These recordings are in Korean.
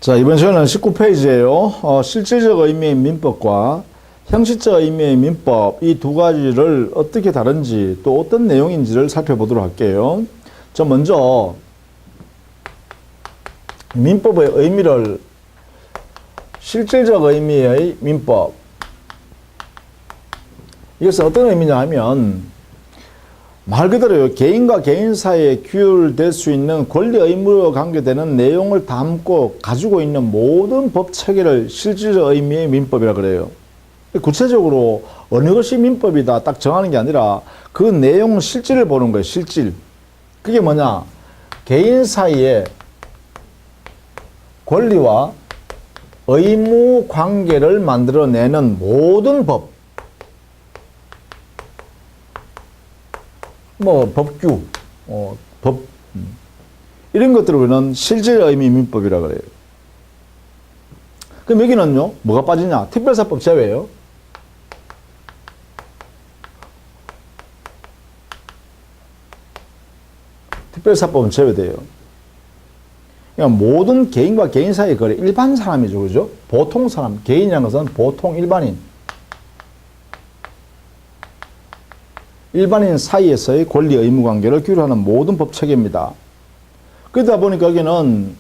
자, 이번 시간은 19페이지예요. 실질적 의미의 민법과 형식적 의미의 민법, 이 두 가지를 어떻게 다른지 또 어떤 내용인지를 살펴보도록 할게요. 자, 먼저 민법의 의미를 실질적 의미의 민법, 이것은 어떤 의미냐 하면 말 그대로 개인과 개인 사이에 규율될 수 있는 권리 의무와 관계되는 내용을 담고 가지고 있는 모든 법 체계를 실질적 의미의 민법이라 그래요. 구체적으로 어느 것이 민법이다 딱 정하는 게 아니라 그 내용 실질을 보는 거예요. 실질. 그게 뭐냐? 개인 사이에 권리와 의무 관계를 만들어내는 모든 법, 법규, 이런 것들을 우리는 실질 의미 민법이라 그래요. 그럼 여기는요, 뭐가 빠지냐? 특별사법 제외예요. 특별사법은 제외돼요. 그러니까 모든 개인과 개인 사이의 거래, 일반 사람이죠, 그죠? 보통 사람, 개인이라는 것은 보통 일반인. 일반인 사이에서의 권리 의무 관계를 규율하는 모든 법 체계입니다. 그러다 보니까 여기는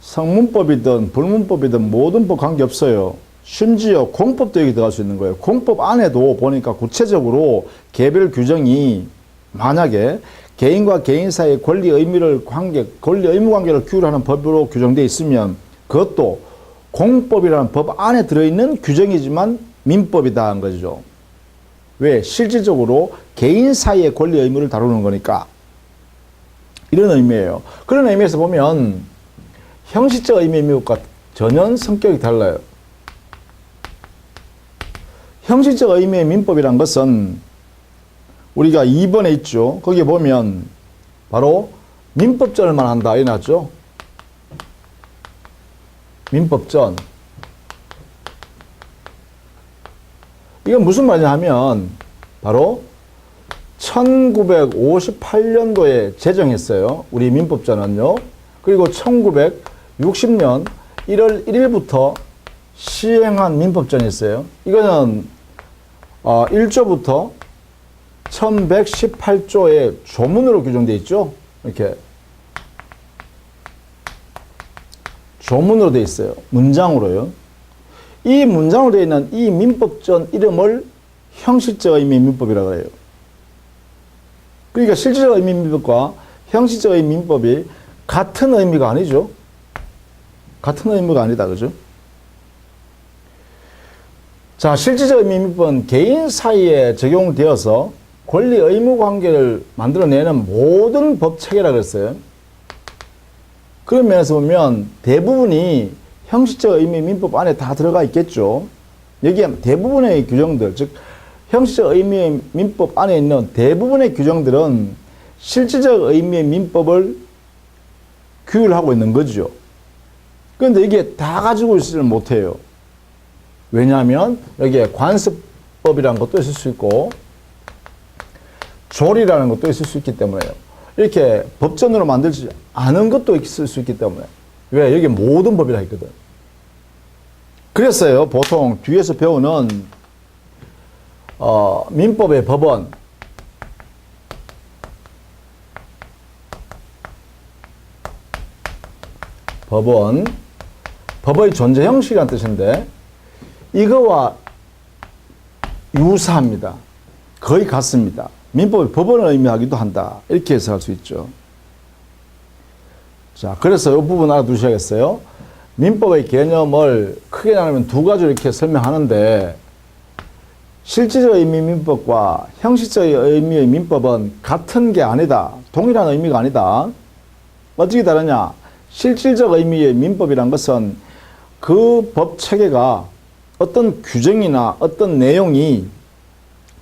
성문법이든 불문법이든 모든 법 관계없어요. 심지어 공법도 여기 들어갈 수 있는 거예요. 공법 안에도 보니까 구체적으로 개별 규정이 만약에 개인과 개인 사이의 권리 의무 관계를 규율하는 법으로 규정되어 있으면 그것도 공법이라는 법 안에 들어있는 규정이지만 민법이다 한 거죠. 왜? 실질적으로 개인 사이의 권리 의무를 다루는 거니까. 이런 의미예요. 그런 의미에서 보면 형식적 의미의 민법과 전혀 성격이 달라요. 형식적 의미의 민법이란 것은 우리가 2번에 있죠. 거기에 보면 바로 민법전을만 한다. 이래 놨죠. 민법전. 이건 무슨 말이냐 하면 바로 1958년도에 제정했어요. 우리 민법전은요. 그리고 1960년 1월 1일부터 시행한 민법전이 있어요. 이거는 1조부터 1118조의 조문으로 규정되어 있죠. 이렇게 조문으로 되어 있어요. 문장으로요. 이 문장으로 되어 있는 이 민법전 이름을 형식적 의미 민법이라고 해요. 그러니까 실질적 의미 민법과 형식적 의미 민법이 같은 의미가 아니죠. 같은 의미가 아니다. 그죠? 자, 실질적 의미 민법은 개인 사이에 적용되어서 권리 의무 관계를 만들어내는 모든 법 체계라고 했어요. 그런 면에서 보면 대부분이 형식적 의미 민법 안에 다 들어가 있겠죠. 여기에 대부분의 규정들, 즉 형식적 의미의 민법 안에 있는 대부분의 규정들은 실질적 의미의 민법을 규율하고 있는 거죠. 그런데 이게 다 가지고 있지를 못해요. 왜냐하면 여기에 관습법이라는 것도 있을 수 있고 조리라는 것도 있을 수 있기 때문에요. 이렇게 법전으로 만들지 않은 것도 있을 수 있기 때문에. 왜? 여기 모든 법이라 했거든. 그랬어요. 보통 뒤에서 배우는 민법의 법원, 법의 존재 형식이라는 뜻인데 이거와 유사합니다. 거의 같습니다. 민법의 법원을 의미하기도 한다. 이렇게 해석할 수 있죠. 자, 그래서 이 부분 알아두셔야겠어요. 민법의 개념을 크게 나누면 두 가지로 이렇게 설명하는데 실질적 의미 민법과 형식적 의미의 민법은 같은 게 아니다. 동일한 의미가 아니다. 어떻게 다르냐? 실질적 의미의 민법이란 것은 그 법 체계가 어떤 규정이나 어떤 내용이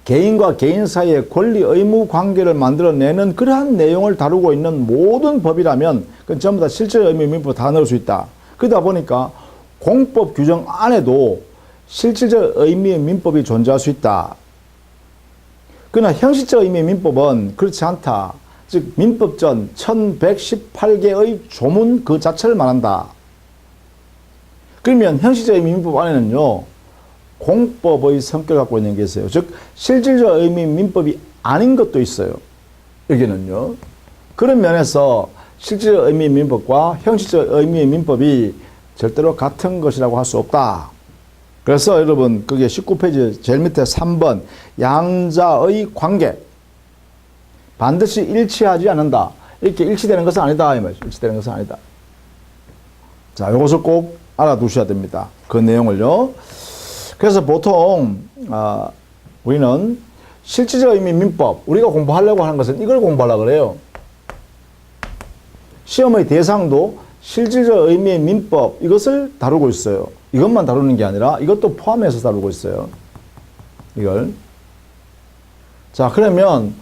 개인과 개인 사이의 권리 의무 관계를 만들어내는 그러한 내용을 다루고 있는 모든 법이라면 그건 전부 다 실질적 의미의 민법 다 넣을 수 있다. 그러다 보니까 공법 규정 안에도 실질적 의미의 민법이 존재할 수 있다. 그러나 형식적 의미의 민법은 그렇지 않다. 즉 민법전 1118개의 조문 그 자체를 말한다. 그러면 형식적 의미 민법 안에는요, 공법의 성격을 갖고 있는 게 있어요. 즉, 실질적 의미 민법이 아닌 것도 있어요. 여기는요. 그런 면에서 실질적 의미 민법과 형식적 의미의 민법이 절대로 같은 것이라고 할 수 없다. 그래서 여러분, 그게 19페이지 제일 밑에 3번, 양자의 관계. 반드시 일치하지 않는다. 이렇게 일치되는 것은 아니다. 이 말이죠. 일치되는 것은 아니다. 자, 이것을 꼭 알아두셔야 됩니다. 그 내용을요. 그래서 보통, 우리는 실질적 의미 민법, 우리가 공부하려고 하는 것은 이걸 공부하려고 그래요. 시험의 대상도 실질적 의미의 민법, 이것을 다루고 있어요. 이것만 다루는 게 아니라 이것도 포함해서 다루고 있어요. 이걸. 자, 그러면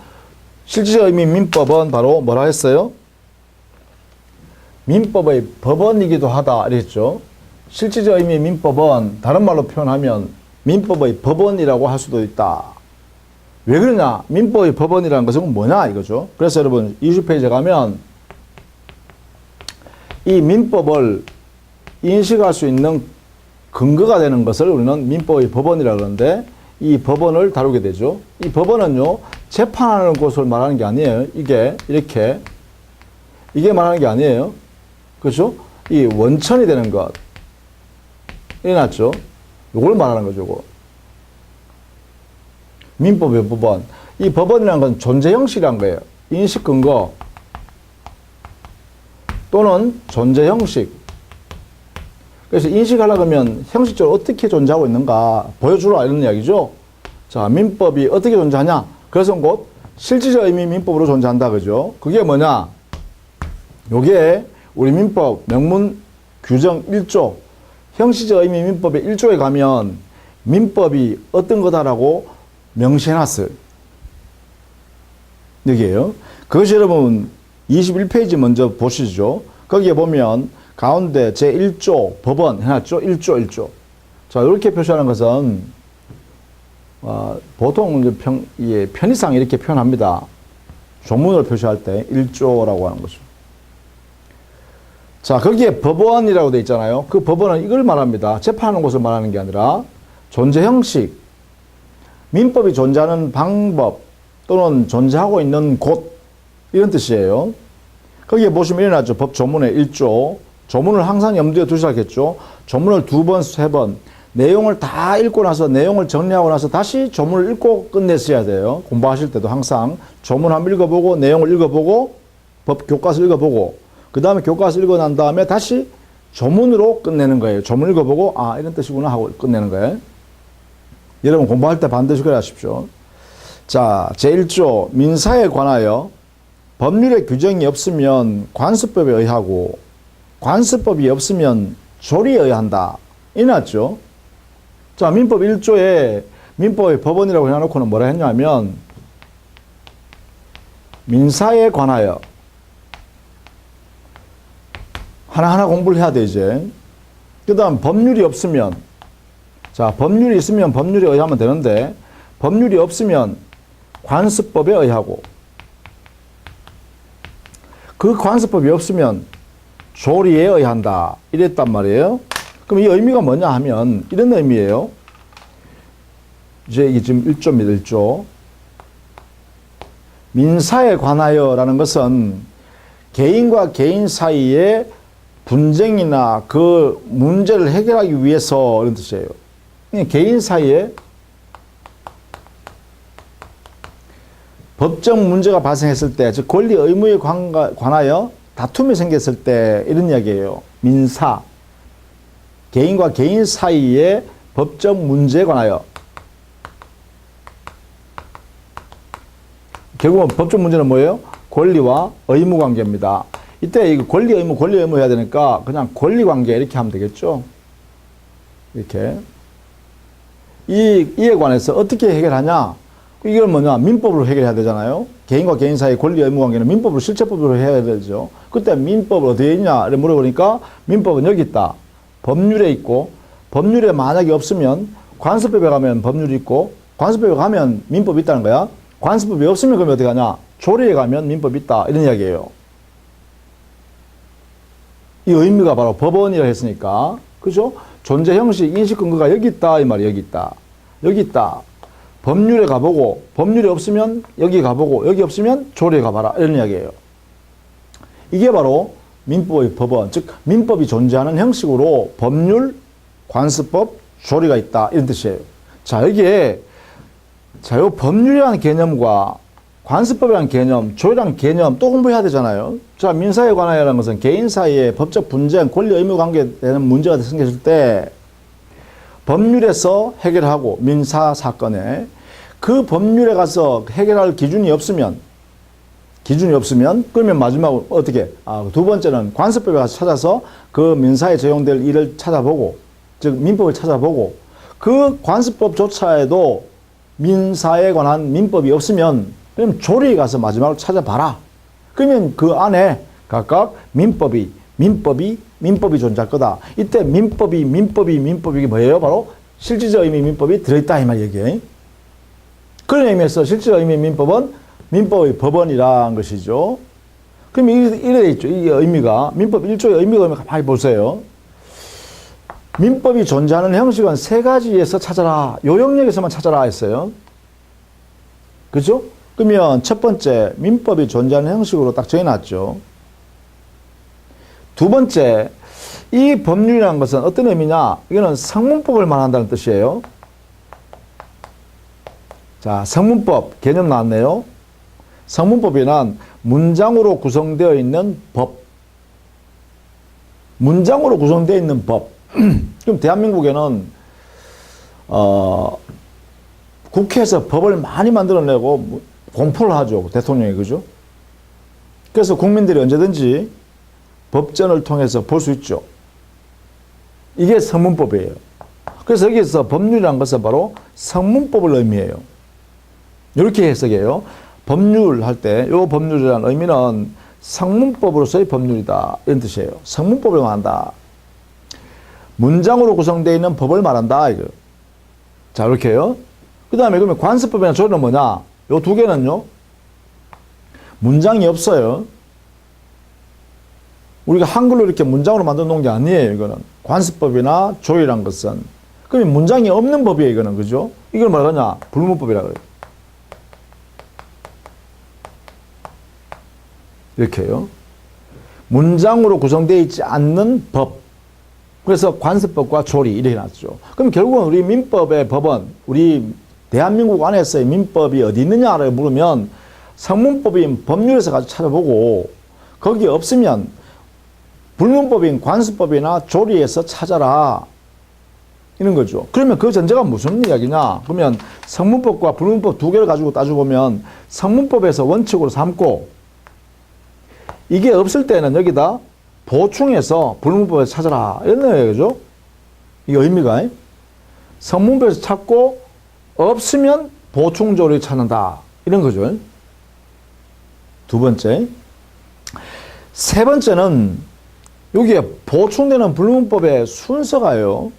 실질적 의미 민법은 바로 뭐라 했어요? 민법의 법원이기도 하다 이랬죠. 실질적 의미 민법은 다른 말로 표현하면 민법의 법원이라고 할 수도 있다. 왜 그러냐? 민법의 법원이라는 것은 뭐냐 이거죠. 그래서 여러분 20페이지에 가면 이 민법을 인식할 수 있는 근거가 되는 것을 우리는 민법의 법원이라고 그러는데 이 법원을 다루게 되죠. 이 법원은요, 재판하는 곳을 말하는 게 아니에요. 이게 말하는 게 아니에요. 그렇죠? 이 원천이 되는 것. 일어났죠? 이걸 말하는 거죠, 이거. 민법의 법원. 이 법원이라는 건 존재 형식이란 거예요. 인식 근거 또는 존재 형식. 그래서 인식하려고 하면 형식적으로 어떻게 존재하고 있는가 보여주라 이런 이야기죠. 자, 민법이 어떻게 존재하냐? 그래서 곧 실질적 의미 민법으로 존재한다 그죠? 그게 뭐냐? 요게 우리 민법 명문 규정 1조 형식적 의미 민법의 1조에 가면 민법이 어떤 거다라고 명시해놨어요. 여기에요. 그것이 여러분 21페이지 먼저 보시죠. 거기에 보면 가운데 제1조 법원 해놨죠. 1조. 자, 이렇게 표시하는 것은 보통 편의상 이렇게 표현합니다. 조문을 표시할 때 1조라고 하는 거죠. 자, 거기에 법원이라고 되어 있잖아요. 그 법원은 이걸 말합니다. 재판하는 곳을 말하는 게 아니라 존재 형식, 민법이 존재하는 방법 또는 존재하고 있는 곳 이런 뜻이에요. 거기에 보시면 일어나죠. 법 조문의 1조. 조문을 항상 염두에 두셔야겠죠. 조문을 2번, 3번. 내용을 다 읽고 나서 내용을 정리하고 나서 다시 조문을 읽고 끝냈어야 돼요. 공부하실 때도 항상 조문 한번 읽어보고 내용을 읽어보고 법 교과서 읽어보고 그 다음에 교과서 읽어 난 다음에 다시 조문으로 끝내는 거예요. 조문 읽어보고 이런 뜻이구나 하고 끝내는 거예요. 여러분 공부할 때 반드시 그래 하십시오. 자, 제1조 민사에 관하여 법률의 규정이 없으면 관습법에 의하고 관습법이 없으면 조리에 의한다. 이났죠. 자, 민법 1조에 민법의 법원이라고 해놓고는 뭐라 했냐면 민사에 관하여 하나하나 공부를 해야 돼 이제. 그 다음 법률이 없으면 자, 법률이 있으면 법률에 의하면 되는데 법률이 없으면 관습법에 의하고 그 관습법이 없으면 조리에 의한다. 이랬단 말이에요. 그럼 이 의미가 뭐냐 하면 이런 의미예요. 이제 이게 지금 1조입니다. 1조. 민사에 관하여라는 것은 개인과 개인 사이에 분쟁이나 그 문제를 해결하기 위해서 이런 뜻이에요. 개인 사이에 법적 문제가 발생했을 때, 즉 권리 의무에 관하여 다툼이 생겼을 때 이런 이야기예요. 민사. 개인과 개인 사이에 법적 문제에 관하여. 결국은 법적 문제는 뭐예요? 권리와 의무 관계입니다. 이때 이거 권리 의무 해야 되니까 그냥 권리 관계 이렇게 하면 되겠죠. 이렇게. 이에 관해서 어떻게 해결하냐? 이걸 뭐냐? 민법으로 해결해야 되잖아요. 개인과 개인 사이 권리 의무 관계는 민법으로 실체법으로 해야 되죠. 그때 민법 어디에 있냐? 이렇게 물어보니까 민법은 여기 있다. 법률에 있고 법률에 만약에 없으면 관습법에 가면 법률이 있고 관습법에 가면 민법이 있다는 거야. 관습법이 없으면 그러면 어떻게 하냐? 조리에 가면 민법이 있다. 이런 이야기예요. 이 의미가 바로 법원이라 했으니까. 그죠? 존재 형식, 인식 근거가 여기 있다 이 말이야. 여기 있다. 여기 있다. 법률에 가보고 법률이 없으면 여기 가보고 여기 없으면 조리에 가봐라 이런 이야기예요. 이게 바로 민법의 법원, 즉 민법이 존재하는 형식으로 법률, 관습법, 조리가 있다 이런 뜻이에요. 자, 여기에 자, 요 법률이라는 개념과 관습법이라는 개념, 조리라는 개념 또 공부해야 되잖아요. 자, 민사에 관하여라는 것은 개인 사이에 법적 분쟁, 권리 의무 관계에 대한 문제가 생겼을 때 법률에서 해결하고 민사 사건에 그 법률에 가서 해결할 기준이 없으면 그러면 마지막으로 어떻게? 두 번째는 관습법에 가서 찾아서 그 민사에 적용될 일을 찾아보고, 즉 민법을 찾아보고 그 관습법조차에도 민사에 관한 민법이 없으면 그럼 조리에 가서 마지막으로 찾아봐라. 그러면 그 안에 각각 민법이 존재할 거다. 이때 민법이 이게 뭐예요? 바로 실질적 의미 민법이 들어있다 이 말 얘기예요. 그런 의미에서 실질적 의미 민법은 민법의 법원이라는 것이죠. 그럼 이래 있죠. 이 의미가 민법 1조의 의미가 가만히 보세요. 민법이 존재하는 형식은 세 가지에서 찾아라. 요 영역에서만 찾아라 했어요. 그죠? 그러면 첫 번째 민법이 존재하는 형식으로 딱 정해놨죠. 두 번째 이 법률이라는 것은 어떤 의미냐? 이거는 성문법을 말한다는 뜻이에요. 자, 성문법 개념 나왔네요. 성문법이란 문장으로 구성되어 있는 법. 문장으로 구성되어 있는 법. 그럼 대한민국에는 국회에서 법을 많이 만들어내고 공포를 하죠. 대통령이. 그죠? 그래서 국민들이 언제든지 법전을 통해서 볼 수 있죠. 이게 성문법이에요. 그래서 여기서 법률이라는 것은 바로 성문법을 의미해요. 이렇게 해석해요. 법률 할 때, 요 법률이라는 의미는 성문법으로서의 법률이다. 이런 뜻이에요. 성문법을 말한다. 문장으로 구성되어 있는 법을 말한다. 이거. 자, 이렇게 해요. 그 다음에 그러면 관습법이나 조리는 뭐냐? 요 두 개는요, 문장이 없어요. 우리가 한글로 이렇게 문장으로 만들어 놓은 게 아니에요. 이거는. 관습법이나 조리란 것은. 그러면 문장이 없는 법이에요. 이거는. 그죠? 이걸 뭐라 그러냐? 불문법이라고 그래요. 이렇게요. 문장으로 구성되어 있지 않는 법. 그래서 관습법과 조리 이렇게 났죠. 그럼 결국은 우리 민법의 법원, 우리 대한민국 안에서의 민법이 어디 있느냐를 물으면 성문법인 법률에서 가서 찾아보고 거기 없으면 불문법인 관습법이나 조리에서 찾아라. 이런 거죠. 그러면 그 전제가 무슨 이야기냐? 그러면 성문법과 불문법 두 개를 가지고 따져보면 성문법에서 원칙으로 삼고 이게 없을 때는 여기다 보충해서 불문법에서 찾아라. 이런 얘기죠. 이게 의미가. 성문법에서 찾고 없으면 보충조리를 찾는다. 이런 거죠. 두 번째. 세 번째는 여기에 보충되는 불문법의 순서가요.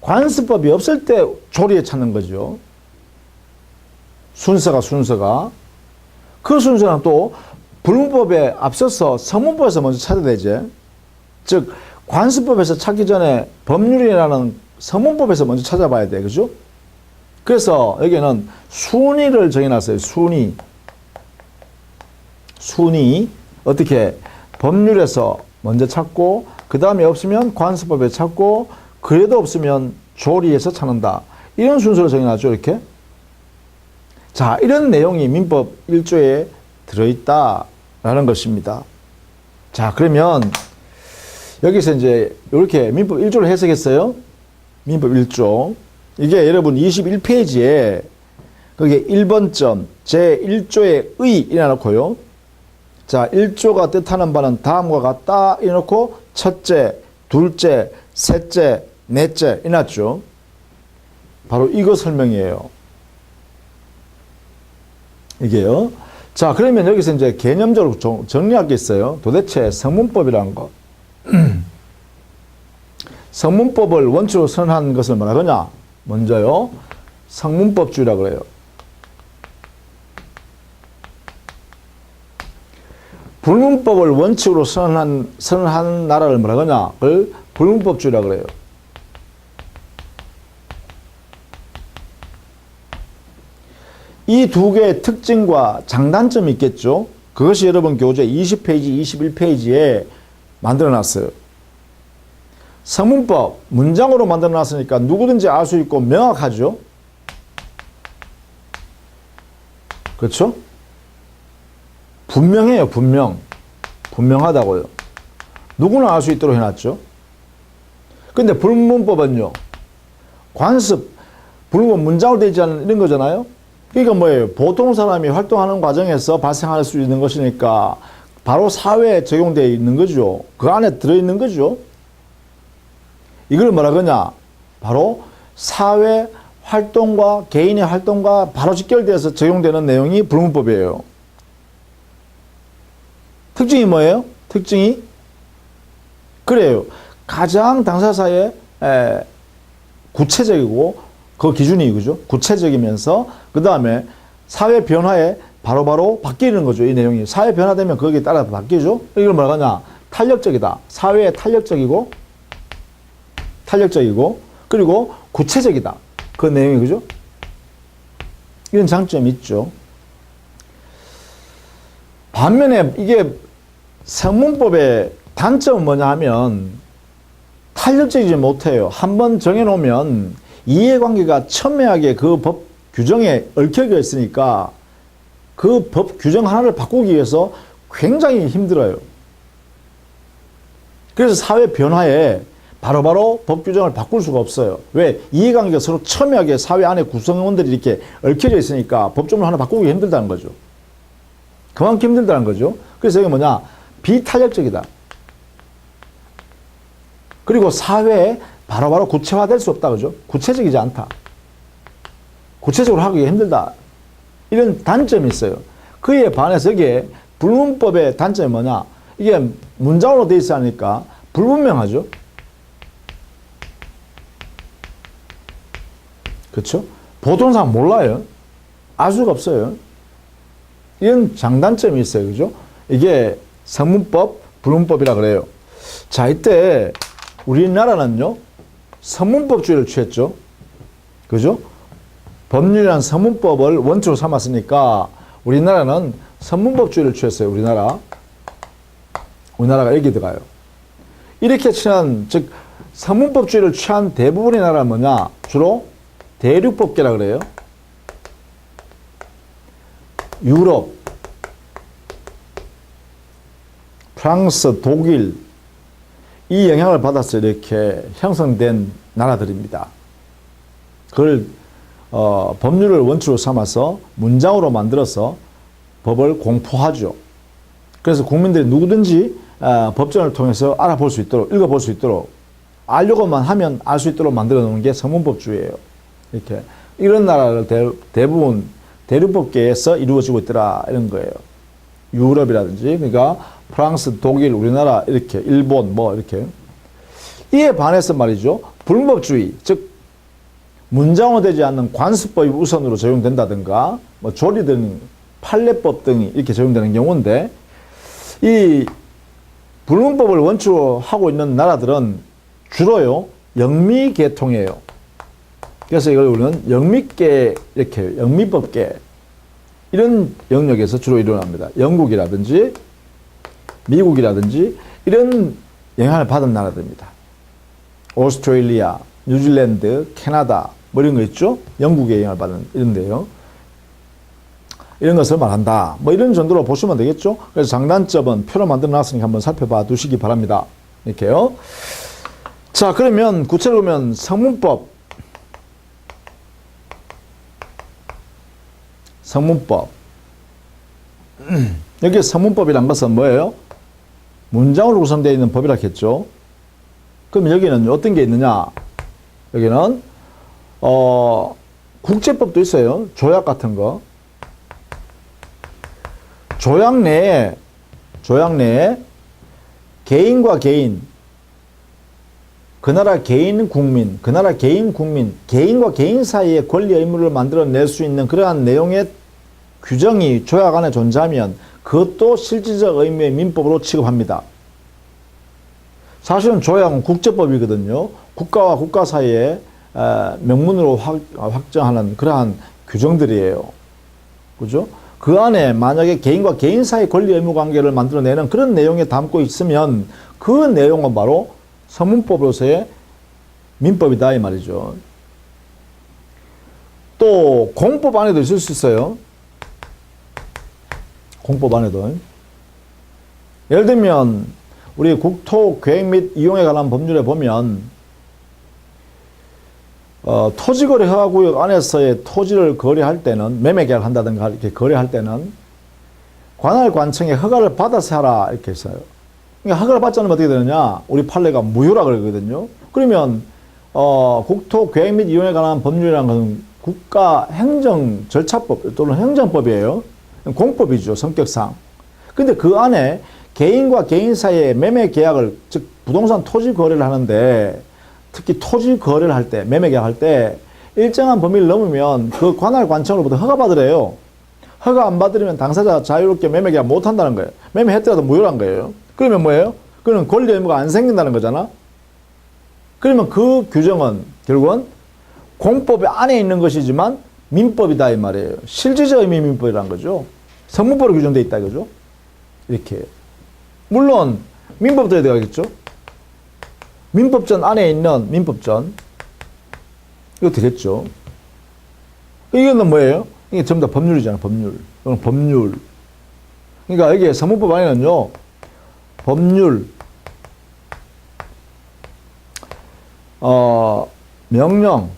관습법이 없을 때 조리에 찾는 거죠. 순서가. 그 순서는 또 불문법에 앞서서 성문법에서 먼저 찾아야 되지. 즉 관습법에서 찾기 전에 법률이라는 성문법에서 먼저 찾아봐야 돼. 그죠? 그래서 여기는 순위를 정해놨어요. 순위. 어떻게? 법률에서 먼저 찾고 그 다음에 없으면 관습법에 찾고 그래도 없으면 조리에서 찾는다. 이런 순서를 정해놨죠. 이렇게. 자, 이런 내용이 민법 1조에 들어있다라는 것입니다. 자, 그러면 여기서 이제 이렇게 민법 1조를 해석했어요. 민법 1조. 이게 여러분 21페이지에 거기에 1번점 제1조의 의 이래놓고요. 자, 1조가 뜻하는 바는 다음과 같다 이래놓고 첫째, 둘째, 셋째, 넷째 이래놨죠. 바로 이거 설명이에요. 이게요. 자, 그러면 여기서 이제 개념적으로 정리할 게 있어요. 도대체 성문법이라는 것. 성문법을 원칙으로 선언한 것을 뭐라 그러냐? 먼저요. 성문법주의라고 그래요. 불문법을 원칙으로 선언한 나라를 뭐라 그러냐? 그걸 불문법주의라고 그래요. 이 두 개의 특징과 장단점이 있겠죠. 그것이 여러분 교재 20페이지, 21페이지에 만들어놨어요. 성문법, 문장으로 만들어놨으니까 누구든지 알 수 있고 명확하죠. 그렇죠? 분명해요. 분명하다고요. 누구나 알 수 있도록 해놨죠. 근데 불문법은요. 관습, 불문 문장으로 되어 있지 않은 이런 거잖아요. 그러니까 뭐예요? 보통 사람이 활동하는 과정에서 발생할 수 있는 것이니까 바로 사회에 적용되어 있는 거죠. 그 안에 들어있는 거죠. 이걸 뭐라 그러냐? 바로 사회 활동과 개인의 활동과 바로 직결돼서 적용되는 내용이 불문법이에요. 특징이 뭐예요? 특징이 그래요. 가장 당사자의 구체적이고 그 기준이 그죠? 구체적이면서 그 다음에 사회 변화에 바로바로 바뀌는 거죠. 이 내용이 사회 변화되면 거기에 따라 바뀌죠. 이걸 뭐라 하냐? 탄력적이다. 사회에 탄력적이고 그리고 구체적이다. 그 내용이 그죠? 이런 장점이 있죠. 반면에 이게 성문법의 단점은 뭐냐 하면 탄력적이지 못해요. 한번 정해놓으면 이해관계가 첨예하게 그 법 규정에 얽혀져 있으니까 그 법 규정 하나를 바꾸기 위해서 굉장히 힘들어요. 그래서 사회 변화에 바로바로 법 규정을 바꿀 수가 없어요. 왜? 이해관계가 서로 첨예하게 사회 안에 구성원들이 이렇게 얽혀져 있으니까 법조문을 하나 바꾸기 힘들다는 거죠. 그만큼 힘들다는 거죠. 그래서 이게 뭐냐? 비탄력적이다. 그리고 사회에 바로바로 구체화될 수 없다. 그죠? 구체적이지 않다. 구체적으로 하기 힘들다. 이런 단점이 있어요. 그에 반해서 이게 불문법의 단점이 뭐냐? 이게 문장으로 되어 있으니까 불분명하죠. 그렇죠? 보통 사람 몰라요. 알 수가 없어요. 이런 장단점이 있어요. 그죠? 이게 성문법, 불문법이라 그래요. 자, 이때 우리나라는요, 성문법주의를 취했죠. 그죠? 법률이란 성문법을 원칙으로 삼았으니까 우리나라는 성문법주의를 취했어요. 우리나라가 여기 들어가요. 이렇게 취한, 즉, 성문법주의를 취한 대부분의 나라는 뭐냐? 주로 대륙법계라 그래요. 유럽, 프랑스, 독일, 이 영향을 받아서 이렇게 형성된 나라들입니다. 그걸 법률을 원칙으로 삼아서 문장으로 만들어서 법을 공포하죠. 그래서 국민들이 누구든지 법전을 통해서 알아볼 수 있도록, 읽어볼 수 있도록, 알려고만 하면 알 수 있도록 만들어 놓은 게 성문법주의예요. 이렇게 이런 나라를 대부분 대륙법계에서 이루어지고 있더라 이런 거예요. 유럽이라든지 그러니까 프랑스, 독일, 우리나라 이렇게 일본 뭐 이렇게 이에 반해서 말이죠. 불문법주의 즉 문장으로 되지 않는 관습법이 우선으로 적용된다든가 뭐 조리 등 판례법 등이 이렇게 적용되는 경우인데 이 불문법을 원칙으로 하고 있는 나라들은 주로요 영미계통이에요. 그래서 이걸 우리는 영미계 이렇게 영미법계 이런 영역에서 주로 일어납니다. 영국이라든지 미국이라든지 이런 영향을 받은 나라들입니다. 오스트레일리아, 뉴질랜드, 캐나다 뭐 이런 거 있죠? 영국의 영향을 받은 이런데요. 이런 것을 말한다. 뭐 이런 정도로 보시면 되겠죠? 그래서 장단점은 표로 만들어 놨으니까 한번 살펴봐 두시기 바랍니다. 이렇게요. 자, 그러면 구체로 보면 성문법 여기 성문법이란 것은 뭐예요? 문장으로 구성되어 있는 법이라 했죠. 그럼 여기는 어떤 게 있느냐? 여기는 국제법도 있어요. 조약 같은 거. 조약 내에 개인과 개인, 그 나라 개인 국민, 개인과 개인 사이의 권리 의무를 만들어낼 수 있는 그러한 내용의 규정이 조약 안에 존재하면 그것도 실질적 의미의 민법으로 취급합니다. 사실은 조약은 국제법이거든요. 국가와 국가 사이에 명문으로 확정하는 그러한 규정들이에요. 그죠? 그 안에 만약에 개인과 개인 사이 권리 의무 관계를 만들어내는 그런 내용에 담고 있으면 그 내용은 바로 성문법으로서의 민법이다 이 말이죠. 또 공법 안에도 있을 수 있어요. 공법 안에도. 예를 들면 우리 국토 계획 및 이용에 관한 법률에 보면 토지거래 허가구역 안에서의 토지를 거래할 때는 매매 계약을 한다든가 이렇게 거래할 때는 관할 관청에 허가를 받아서 하라 이렇게 했어요. 그러니까 허가를 받지 않으면 어떻게 되느냐? 우리 판례가 무효라 그러거든요. 그러면 국토 계획 및 이용에 관한 법률이라는 것은 국가 행정 절차법 또는 행정법이에요. 공법이죠, 성격상. 근데 그 안에 개인과 개인 사이에 매매 계약을, 즉 부동산 토지 거래를 하는데 특히 토지 거래를 할 때, 매매 계약할 때 일정한 범위를 넘으면 그 관할 관청으로부터 허가 받으래요. 허가 안 받으면 당사자가 자유롭게 매매 계약 못 한다는 거예요. 매매했더라도 무효란 거예요. 그러면 뭐예요? 그러면 권리 의무가 안 생긴다는 거잖아. 그러면 그 규정은 결국은 공법 안에 있는 것이지만 민법이다 이 말이에요. 실질적 의미 민법이라는 거죠. 성문법으로 규정되어 있다 이거죠. 이렇게. 물론 민법도 들어가겠죠. 민법전 안에 있는 민법전 이거 되겠죠. 이거는 뭐예요? 이게 전부 다 법률이잖아요. 법률. 이건 법률. 그러니까 여기에 성문법 안에는요. 법률, 명령,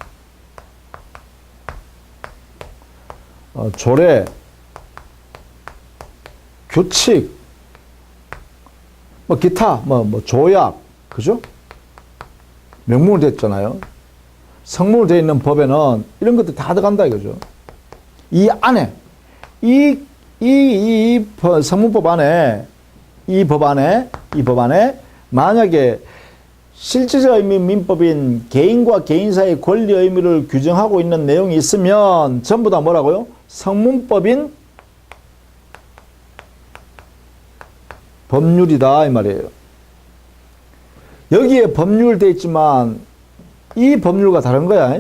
조례, 규칙, 뭐 기타, 뭐 조약, 그죠? 명문으로 됐잖아요. 성문으로 되어 있는 법에는 이런 것들 다 들어간다 이거죠. 이 안에 이 성문법 안에 이 법 안에 만약에 실질적 의미 민법인 개인과 개인 사이의 권리 의무를 규정하고 있는 내용이 있으면 전부 다 뭐라고요? 성문법인 법률이다 이 말이에요. 여기에 법률 돼 있지만 이 법률과 다른 거야.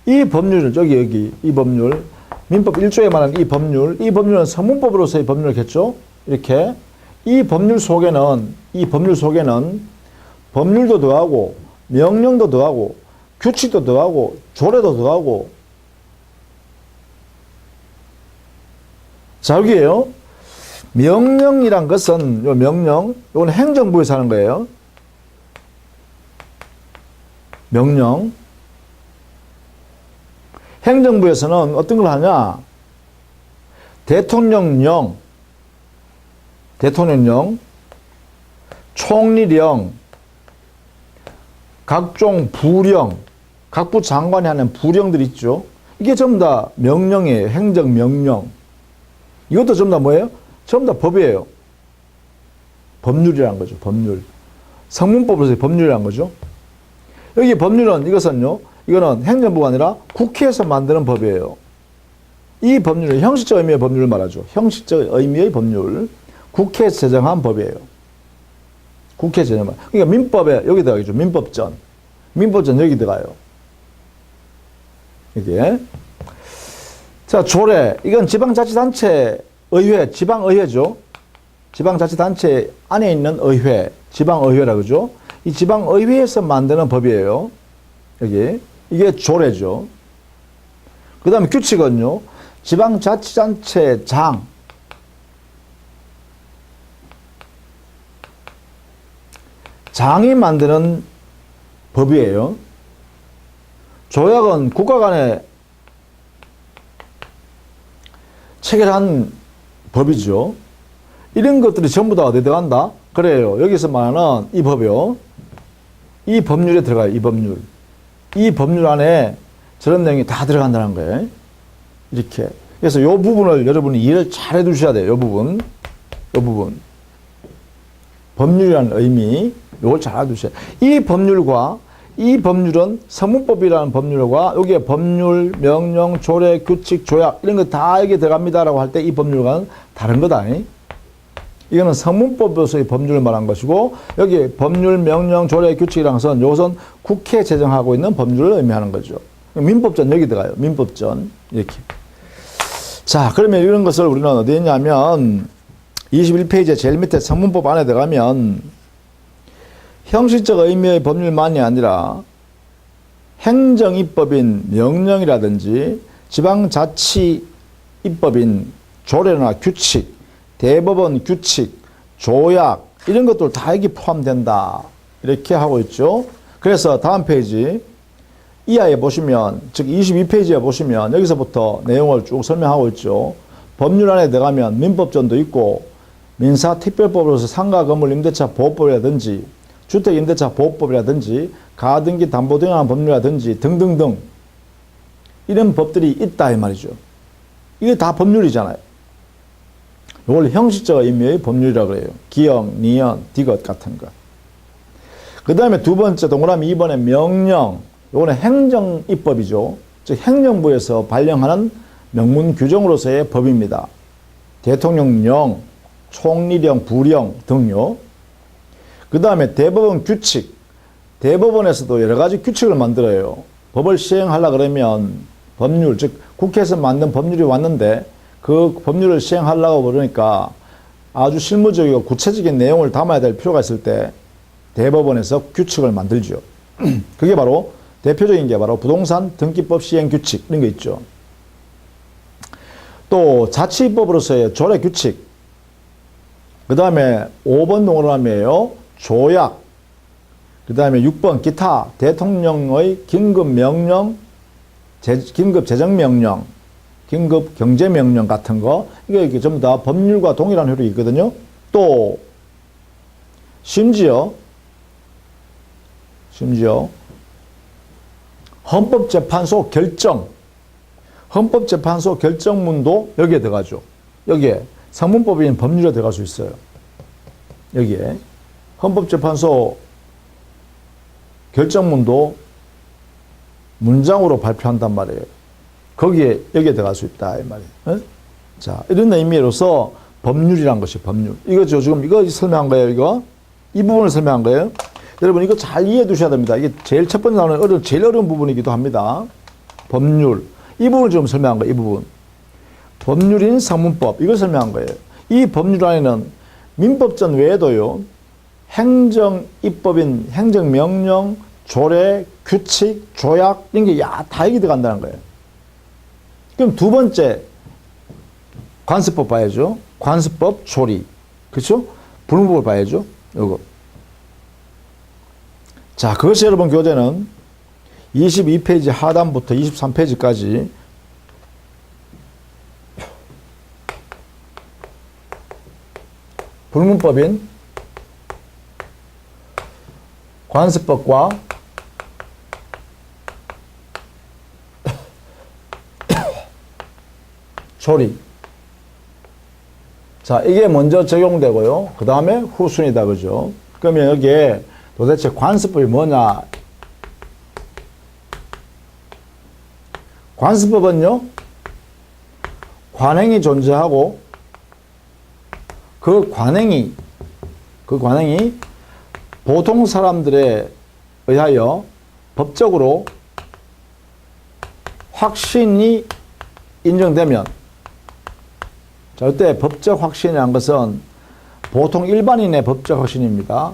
이 법률은 여기 이 법률 민법 1조에 말하는 이 법률은 성문법으로서의 법률이겠죠. 이렇게 이 법률 속에는 법률도 더하고 명령도 더하고 규칙도 더하고 조례도 더하고 자 여기에요. 명령이란 것은 이건 행정부에서 하는 거예요. 명령. 행정부에서는 어떤 걸 하냐? 대통령령, 총리령, 각종 부령, 각부 장관이 하는 부령들 있죠. 이게 전부 다 명령이에요. 행정명령. 이것도 전부 다 뭐예요? 전부 다 법이에요. 법률이라는 거죠. 법률. 성문법으로서의 법률이라는 거죠. 여기 법률은 이거는 행정부가 아니라 국회에서 만드는 법이에요. 이 법률은 형식적 의미의 법률을 말하죠. 형식적 의미의 법률. 국회에서 제정한 법이에요. 국회 제정한. 그러니까 민법에 여기 들어가죠. 민법전 여기 들어가요. 이게. 자, 조례. 이건 지방자치단체 의회, 지방의회죠. 지방자치단체 안에 있는 의회, 지방의회라 그러죠. 이 지방의회에서 만드는 법이에요. 여기. 이게 조례죠. 그 다음에 규칙은요. 지방자치단체 장이 만드는 법이에요. 조약은 국가 간에 체결한 법이죠. 이런 것들이 전부 다 어디에 들어간다? 그래요. 여기서 말하는 이 법이요. 이 법률에 들어가요. 이 법률 안에 저런 내용이 다 들어간다는 거예요. 이렇게. 그래서 이 부분을 여러분이 이해를 잘 해두셔야 돼요. 이 부분. 법률이라는 의미, 이걸 잘 알아두셔야 돼요. 이 법률은 성문법이라는 법률과 여기에 법률, 명령, 조례, 규칙, 조약 이런 거 다 여기에 들어갑니다라고 할 때 이 법률과는 다른 거다. 이거는 성문법으로서의 법률을 말한 것이고 여기 법률, 명령, 조례, 규칙이라는 것은 이것은 국회 제정하고 있는 법률을 의미하는 거죠. 민법전 여기 들어가요. 민법전 이렇게. 자, 그러면 이런 것을 우리는 어디 있냐면 21페이지 제일 밑에 성문법 안에 들어가면 형식적 의미의 법률만이 아니라 행정입법인 명령이라든지 지방자치입법인 조례나 규칙, 대법원 규칙, 조약 이런 것들 다 여기 포함된다. 이렇게 하고 있죠. 그래서 다음 페이지 이하에 보시면 즉 22페이지에 보시면 여기서부터 내용을 쭉 설명하고 있죠. 법률 안에 들어가면 민법전도 있고 민사특별법으로서 상가 건물 임대차 보호법이라든지 주택임대차 보호법이라든지 가등기 담보 등한 법률이라든지 등등등 이런 법들이 있다 이 말이죠. 이게 다 법률이잖아요. 이걸 형식적 의미의 법률이라고 그래요. 기역, 니언, 디귿 같은 것. 그 다음에 두 번째 동그라미 2번에 명령. 이거는 행정입법이죠. 즉 행정부에서 발령하는 명문 규정으로서의 법입니다. 대통령령, 총리령, 부령 등요. 그 다음에 대법원 규칙. 대법원에서도 여러 가지 규칙을 만들어요. 법을 시행하려고 그러면 법률, 즉 국회에서 만든 법률이 왔는데 그 법률을 시행하려고 그러니까 아주 실무적이고 구체적인 내용을 담아야 될 필요가 있을 때 대법원에서 규칙을 만들죠. 그게 바로 대표적인 게 바로 부동산 등기법 시행 규칙 이런 거 있죠. 또 자치입법으로서의 조례 규칙. 그 다음에 5번 동그라미에요. 조약. 그 다음에 6번 기타 대통령의 긴급명령, 긴급재정명령, 긴급경제명령 같은 거 이게 전부 다 법률과 동일한 효력이 있거든요. 또 심지어 헌법재판소 결정, 헌법재판소 결정문도 여기에 들어가죠. 여기에 성문법인 법률에 들어갈 수 있어요. 여기에 헌법재판소 결정문도 문장으로 발표한단 말이에요. 여기에 들어갈 수 있다 이 말이에요. 네? 자, 이런 의미로서 법률이란 것이 법률. 이거죠. 지금 이거 설명한 거예요. 이거 이 부분을 설명한 거예요. 여러분 이거 잘 이해해 두셔야 됩니다. 이게 제일 첫 번째 나오는 제일 어려운 부분이기도 합니다. 법률. 이 부분을 지금 설명한 거예요. 이 부분. 법률인 성문법. 이걸 설명한 거예요. 이 법률 안에는 민법전 외에도요. 행정입법인 행정명령, 조례, 규칙, 조약 이런 게 다 여기 들어간다는 거예요. 그럼 두 번째 관습법 봐야죠. 관습법 조리. 그렇죠? 불문법을 봐야죠. 이거. 자, 그것이 여러분 교재는 22페이지 하단부터 23페이지까지 불문법인 관습법과 조리. 자, 이게 먼저 적용되고요. 그 다음에 후순위다. 그죠? 그러면 여기에 도대체 관습법이 뭐냐? 관습법은요, 관행이 존재하고 그 관행이 보통 사람들에 의하여 법적으로 확신이 인정되면, 자, 이때 법적 확신이라는 것은 보통 일반인의 법적 확신입니다.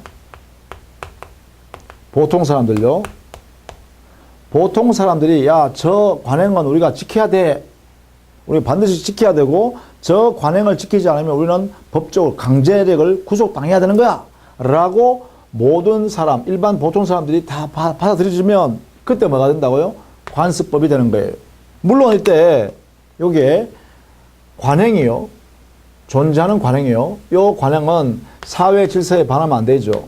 보통 사람들요. 보통 사람들이 야, 저 관행은 우리가 지켜야 돼. 우리 반드시 지켜야 되고 저 관행을 지키지 않으면 우리는 법적으로 강제력을 구속당해야 되는 거야. 라고 모든 사람, 일반 보통 사람들이 다 받아들여주면 그때 뭐가 된다고요? 관습법이 되는 거예요. 물론 이때 요게 관행이요. 존재하는 관행이요. 요 관행은 사회 질서에 반하면 안 되죠.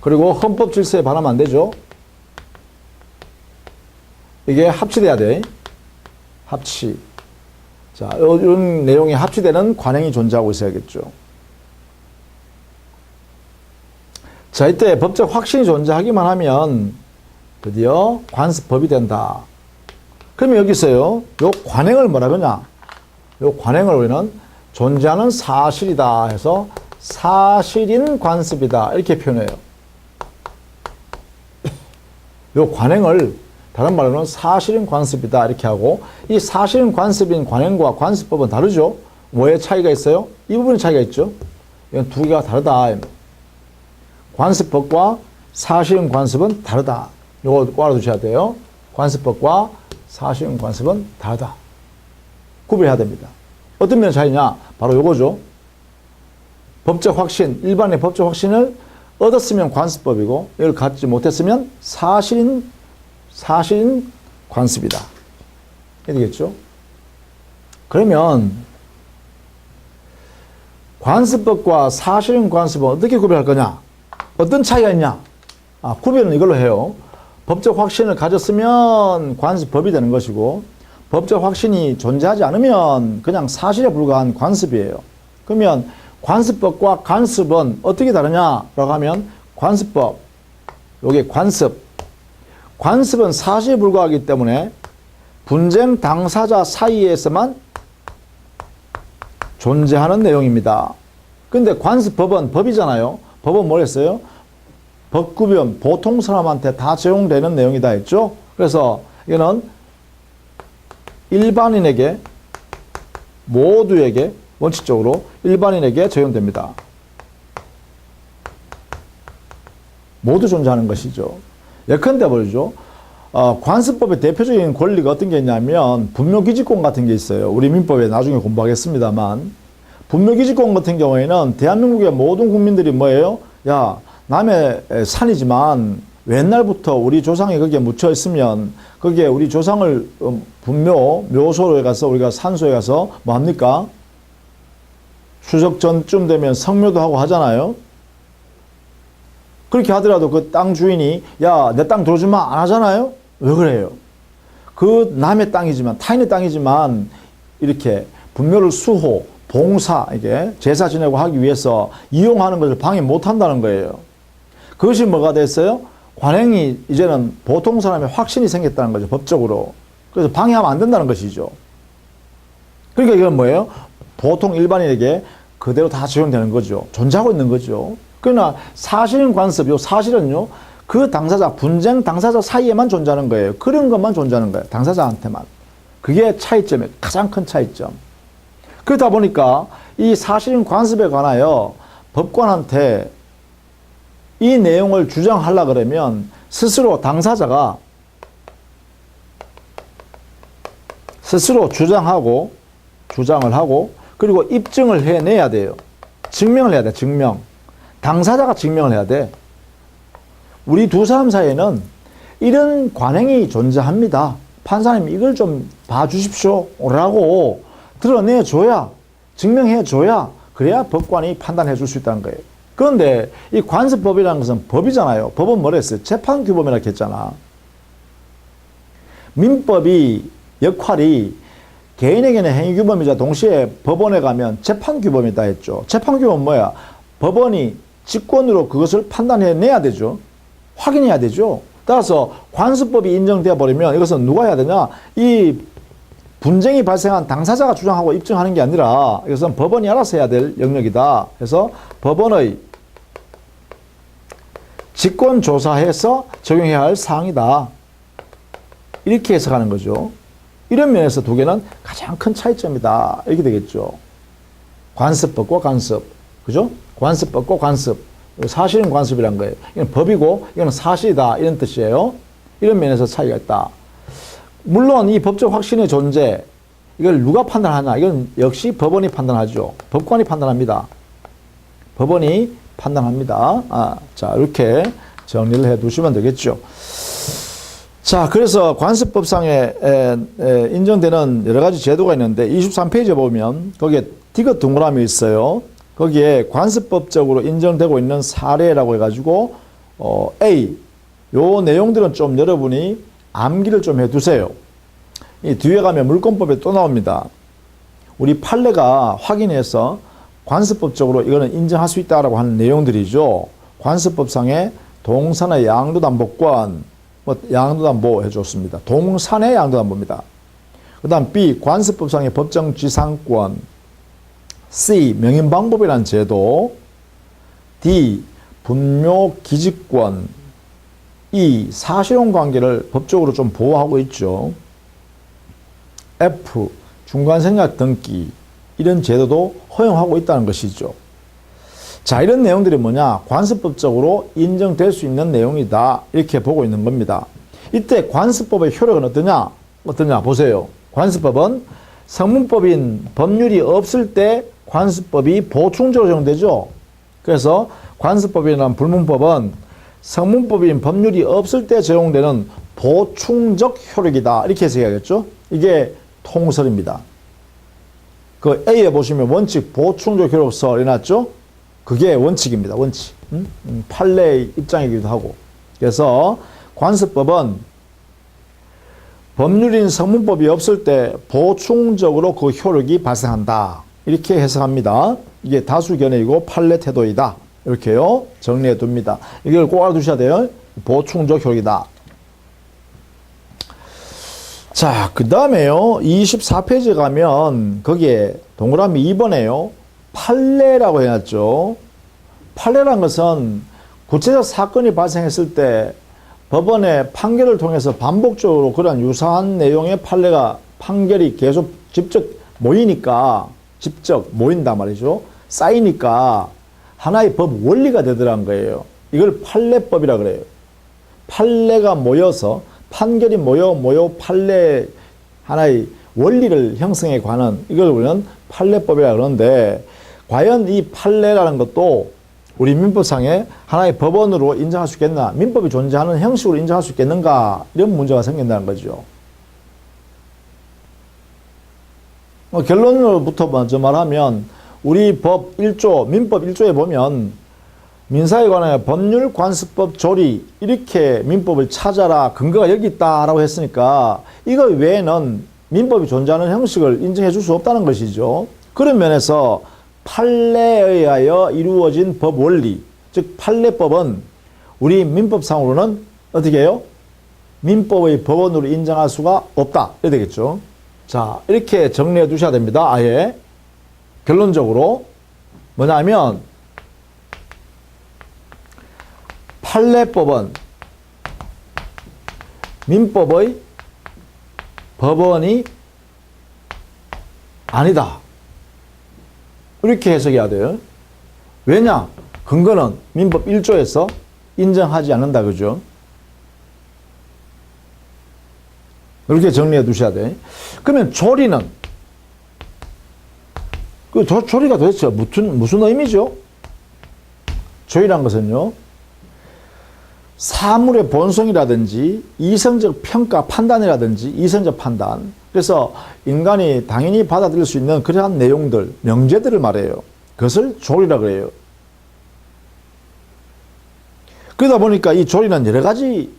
그리고 헌법 질서에 반하면 안 되죠. 이게 합치돼야 돼. 합치. 자, 이런 내용이 합치되는 관행이 존재하고 있어야겠죠. 자, 이때 법적 확신이 존재하기만 하면 드디어 관습법이 된다. 그러면 여기서요, 요 관행을 뭐라 그러냐? 요 관행을 우리는 존재하는 사실이다 해서 사실인 관습이다. 이렇게 표현해요. 요 관행을 다른 말로는 사실은 관습이다 이렇게 하고, 이 사실은 관습인 관행과 관습법은 다르죠. 뭐의 차이가 있어요? 이 부분의 차이가 있죠. 이건 두 개가 다르다. 관습법과 사실은 관습은 다르다. 요거 꼭 알아두셔야 돼요. 관습법과 사실은 관습은 다르다. 구별해야 됩니다. 어떤 면의 차이냐? 바로 요거죠. 법적 확신, 일반의 법적 확신을 얻었으면 관습법이고, 이걸 갖지 못했으면 사실인 관습이다. 이렇게 되겠죠? 그러면 관습법과 사실인 관습은 어떻게 구별할 거냐? 어떤 차이가 있냐? 구별은 이걸로 해요. 법적 확신을 가졌으면 관습법이 되는 것이고, 법적 확신이 존재하지 않으면 그냥 사실에 불과한 관습이에요. 그러면 관습법과 관습은 어떻게 다르냐라고 하면, 관습법, 요게 관습. 관습은 사실에 불과하기 때문에 분쟁 당사자 사이에서만 존재하는 내용입니다. 근데 관습법은 법이잖아요. 법은 뭐랬어요? 법구변, 보통 사람한테 다 적용되는 내용이다 했죠? 그래서 이거는 일반인에게, 모두에게, 원칙적으로 일반인에게 적용됩니다. 모두 존재하는 것이죠. 예컨대 말이죠. 관습법의 대표적인 권리가 어떤 게 있냐면 분묘기지권 같은 게 있어요. 우리 민법에 나중에 공부하겠습니다만, 분묘기지권 같은 경우에는 대한민국의 모든 국민들이 뭐예요? 야, 남의 산이지만 옛날부터 우리 조상이 거기에 묻혀 있으면 거기에 우리 조상을 묘소로에 가서, 우리가 산소에 가서 뭐 합니까? 추석 전쯤 되면 성묘도 하고 하잖아요. 그렇게 하더라도 그 땅 주인이 야, 내 땅 들어주마 안 하잖아요. 왜 그래요? 그 남의 땅이지만, 타인의 땅이지만 이렇게 분묘를 수호, 봉사, 이게 제사 지내고 하기 위해서 이용하는 것을 방해 못 한다는 거예요. 그것이 뭐가 됐어요? 관행이 이제는 보통 사람의 확신이 생겼다는 거죠, 법적으로. 그래서 방해하면 안 된다는 것이죠. 그러니까 이건 뭐예요? 보통 일반인에게 그대로 다 적용되는 거죠. 존재하고 있는 거죠. 그러나 사실은 관습, 요 사실은요, 그 당사자, 분쟁 당사자 사이에만 존재하는 거예요. 그런 것만 존재하는 거예요. 당사자한테만. 그게 차이점이에요. 가장 큰 차이점. 그러다 보니까 이 사실은 관습에 관하여 법관한테 이 내용을 주장하려고 그러면 스스로 당사자가 스스로 주장을 하고, 그리고 입증을 해내야 돼요. 증명을 해야 돼, 증명. 당사자가 증명을 해야 돼. 우리 두 사람 사이에는 이런 관행이 존재합니다. 판사님 이걸 좀 봐주십시오 라고 드러내줘야, 증명해줘야, 그래야 법관이 판단해 줄 수 있다는 거예요. 그런데 이 관습법이라는 것은 법이잖아요. 법은 뭐라 했어요? 재판규범이라고 했잖아. 민법이 역할이 개인에게는 행위규범이자 동시에 법원에 가면 재판규범이다 했죠. 재판규범은 뭐야? 법원이 직권으로 그것을 판단해내야 되죠. 확인해야 되죠. 따라서 관습법이 인정되어 버리면 이것은 누가 해야 되냐? 이 분쟁이 발생한 당사자가 주장하고 입증하는 게 아니라 이것은 법원이 알아서 해야 될 영역이다. 그래서 법원의 직권조사해서 적용해야 할 사항이다. 이렇게 해석하는 거죠. 이런 면에서 두 개는 가장 큰 차이점이다. 이렇게 되겠죠. 관습법과 관습. 그죠? 관습법과 관습. 사실은 관습이란 거예요. 이건 법이고 이건 사실이다. 이런 뜻이에요. 이런 면에서 차이가 있다. 물론 이 법적 확신의 존재, 이걸 누가 판단하냐? 이건 역시 법원이 판단하죠. 법관이 판단합니다. 법원이 판단합니다. 자, 이렇게 정리를 해 두시면 되겠죠. 자, 그래서 관습법상에 인정되는 여러 가지 제도가 있는데 23페이지에 보면 거기에 디귿 동그라미 있어요. 거기에 관습법적으로 인정되고 있는 사례라고 해가지고 A, 요 내용들은 좀 여러분이 암기를 좀 해두세요. 이 뒤에 가면 물권법에 또 나옵니다. 우리 판례가 확인해서 관습법적으로 이거는 인정할 수 있다라고 하는 내용들이죠. 관습법상의 동산의 양도담보권, 양도담보 해줬습니다. 동산의 양도담보입니다. 그 다음 B, 관습법상의 법정지상권. C, 명인방법이라는 제도. D, 분묘기지권. 이 사실혼 관계를 법적으로 좀 보호하고 있죠. F, 중간생략 등기 이런 제도도 허용하고 있다는 것이죠. 자, 이런 내용들이 뭐냐? 관습법적으로 인정될 수 있는 내용이다. 이렇게 보고 있는 겁니다. 이때 관습법의 효력은 어떠냐? 어떠냐? 보세요. 관습법은 성문법인 법률이 없을 때 관습법이 보충적으로 적용되죠. 그래서 관습법이라는 불문법은 성문법인 법률이 없을 때 적용되는 보충적 효력이다. 이렇게 해석해야겠죠. 이게 통설입니다. 그 A에 보시면 원칙 보충적 효력서 해놨죠. 그게 원칙입니다. 원칙. 판례의 입장이기도 하고. 그래서 관습법은 법률인 성문법이 없을 때 보충적으로 그 효력이 발생한다. 이렇게 해석합니다. 이게 다수견해이고 판례 태도이다. 이렇게요. 정리해 둡니다. 이걸 꼭 알아두셔야 돼요. 보충적 효력이다. 자, 그 다음에요. 24페이지 가면 거기에 동그라미 2번에요. 판례라고 해놨죠. 판례란 것은 구체적 사건이 발생했을 때 법원의 판결을 통해서 반복적으로 그런 유사한 내용의 판결이 계속 직접 모인단 말이죠. 쌓이니까 하나의 법 원리가 되더란 거예요. 이걸 판례법이라 그래요. 판례가 모여서 판결이 모여 판례 하나의 원리를 형성해 가는 이걸 우리는 판례법이라 그러는데 과연 이 판례라는 것도 우리 민법상에 하나의 법원으로 인정할 수 있겠나? 민법이 존재하는 형식으로 인정할 수 있겠는가? 이런 문제가 생긴다는 거죠. 결론으로부터 먼저 말하면 우리 법 1조, 민법 1조에 보면 민사에 관하여 법률, 관습법, 조리 이렇게 민법을 찾아라. 근거가 여기 있다라고 했으니까 이거 외에는 민법이 존재하는 형식을 인정해 줄 수 없다는 것이죠. 그런 면에서 판례에 의하여 이루어진 법 원리, 즉 판례법은 우리 민법상으로는 어떻게 해요? 민법의 법원으로 인정할 수가 없다. 이렇게 되겠죠. 자, 이렇게 정리해 두셔야 됩니다. 아예 결론적으로 뭐냐면 판례법은 민법의 법원이 아니다. 이렇게 해석해야 돼요. 왜냐? 근거는 민법 1조에서 인정하지 않는다. 그죠? 이렇게 정리해 두셔야 돼. 그러면 조리는? 그 조리가 도대체 무슨 의미죠? 조리란 것은요, 사물의 본성이라든지 이성적 평가 판단이라든지 이성적 판단. 그래서 인간이 당연히 받아들일 수 있는 그러한 내용들, 명제들을 말해요. 그것을 조리라 그래요. 그러다 보니까 이 조리는 여러 가지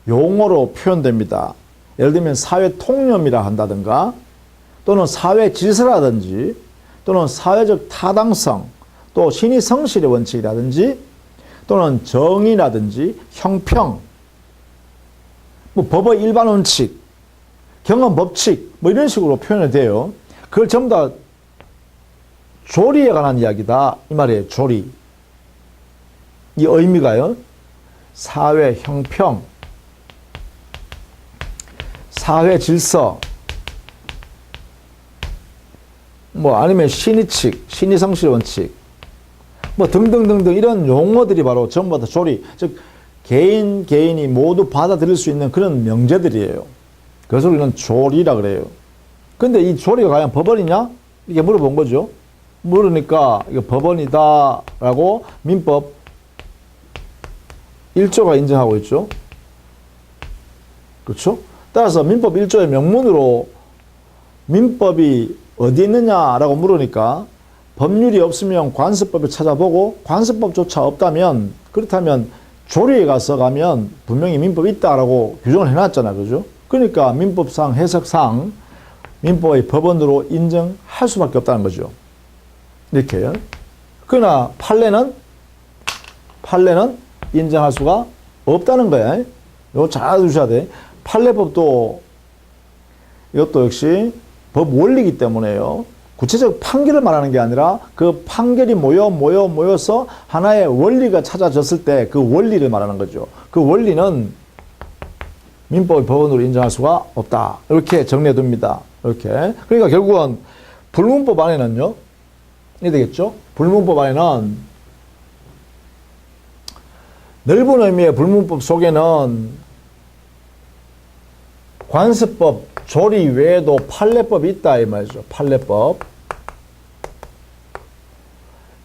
용어로 표현됩니다. 예를 들면 사회 통념이라 한다든가 또는 사회 질서라든지 또는 사회적 타당성 또 신의 성실의 원칙이라든지 또는 정의라든지 형평, 뭐 법의 일반 원칙, 경험 법칙 뭐 이런 식으로 표현이 돼요. 그걸 전부 다 조리에 관한 이야기다 이 말이에요. 조리. 이 의미가요. 사회 형평, 사회 질서, 뭐 아니면 신의칙, 신의성실 원칙 뭐 등등등등 이런 용어들이 바로 전부 다 조리, 즉 개인이 모두 받아들일 수 있는 그런 명제들이에요. 그래서 우리는 조리라 그래요. 근데 이 조리가 과연 법원이냐? 이렇게 물어본 거죠. 물으니까 이거 법원이다라고 민법 1조가 인정하고 있죠. 그렇죠? 따라서 민법 1조의 명문으로 민법이 어디 있느냐라고 물으니까 법률이 없으면 관습법을 찾아보고 관습법조차 없다면 그렇다면 조리에 가면 분명히 민법이 있다라고 규정을 해놨잖아요. 그죠? 그러니까 민법상 해석상 민법의 법원으로 인정할 수밖에 없다는 거죠. 이렇게요. 그러나 판례는 인정할 수가 없다는 거예요. 이거 잘 알아두셔야 돼. 판례법도 이것도 역시 법 원리이기 때문에요. 구체적 판결을 말하는 게 아니라 그 판결이 모여서 하나의 원리가 찾아졌을 때 그 원리를 말하는 거죠. 그 원리는 민법의 법원으로 인정할 수가 없다. 이렇게 정리해 둡니다. 이렇게. 그러니까 결국은 불문법 안에는요, 이게 되겠죠? 불문법 안에는 넓은 의미의 불문법 속에는 관습법, 조리 외에도 판례법이 있다 이 말이죠. 판례법.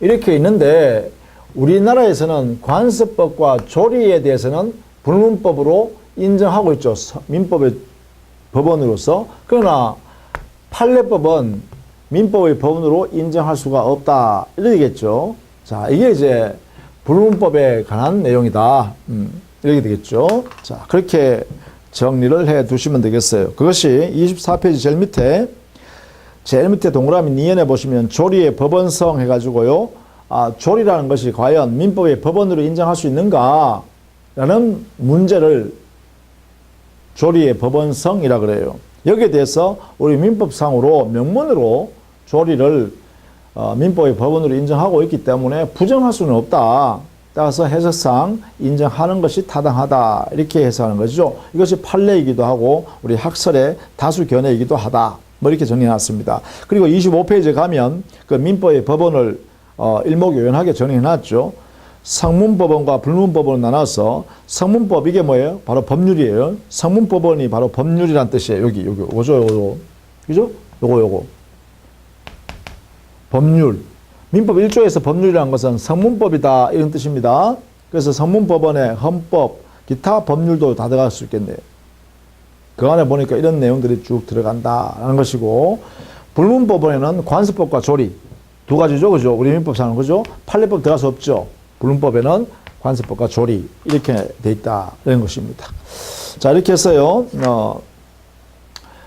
이렇게 있는데 우리나라에서는 관습법과 조리에 대해서는 불문법으로 인정하고 있죠. 민법의 법원으로서. 그러나 판례법은 민법의 법원으로 인정할 수가 없다. 이러겠죠. 자, 이게 이제 불문법에 관한 내용이다. 이렇게 되겠죠. 자, 그렇게 정리를 해 두시면 되겠어요. 그것이 24페이지 제일 밑에 동그라미 니은에 보시면 조리의 법원성 해가지고요. 조리라는 것이 과연 민법의 법원으로 인정할 수 있는가? 라는 문제를 조리의 법원성이라 그래요. 여기에 대해서 우리 민법상으로 명문으로 조리를 민법의 법원으로 인정하고 있기 때문에 부정할 수는 없다. 따라서 해석상 인정하는 것이 타당하다. 이렇게 해석하는 거죠. 이것이 판례이기도 하고 우리 학설의 다수 견해이기도 하다. 뭐 이렇게 정리해놨습니다. 그리고 25페이지에 가면 그 민법의 법원을 일목요연하게 정리해놨죠. 성문법원과 불문법원을 나눠서 성문법 이게 뭐예요? 바로 법률이에요. 성문법원이 바로 법률이란 뜻이에요. 여기 요거. 그죠? 요거. 법률. 민법 1조에서 법률이라는 것은 성문법이다 이런 뜻입니다. 그래서 성문법원에 헌법, 기타 법률도 다 들어갈 수 있겠네요. 그 안에 보니까 이런 내용들이 쭉 들어간다라는 것이고, 불문법원에는 관습법과 조리 두 가지죠, 그죠? 우리 민법상은 그죠? 판례법 들어갈 수 없죠. 불문법에는 관습법과 조리 이렇게 돼 있다 이런 것입니다. 자, 이렇게 해서요.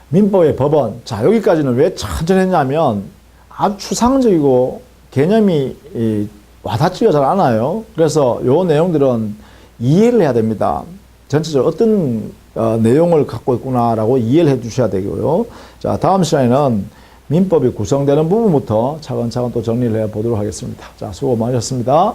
민법의 법원. 자, 여기까지는 왜 천천히 했냐면 아주 추상적이고 개념이 와닿지가 잘 않아요. 그래서 요 내용들은 이해를 해야 됩니다. 전체적으로 어떤 내용을 갖고 있구나라고 이해를 해 주셔야 되고요. 자, 다음 시간에는 민법이 구성되는 부분부터 차근차근 또 정리를 해 보도록 하겠습니다. 자, 수고 많으셨습니다.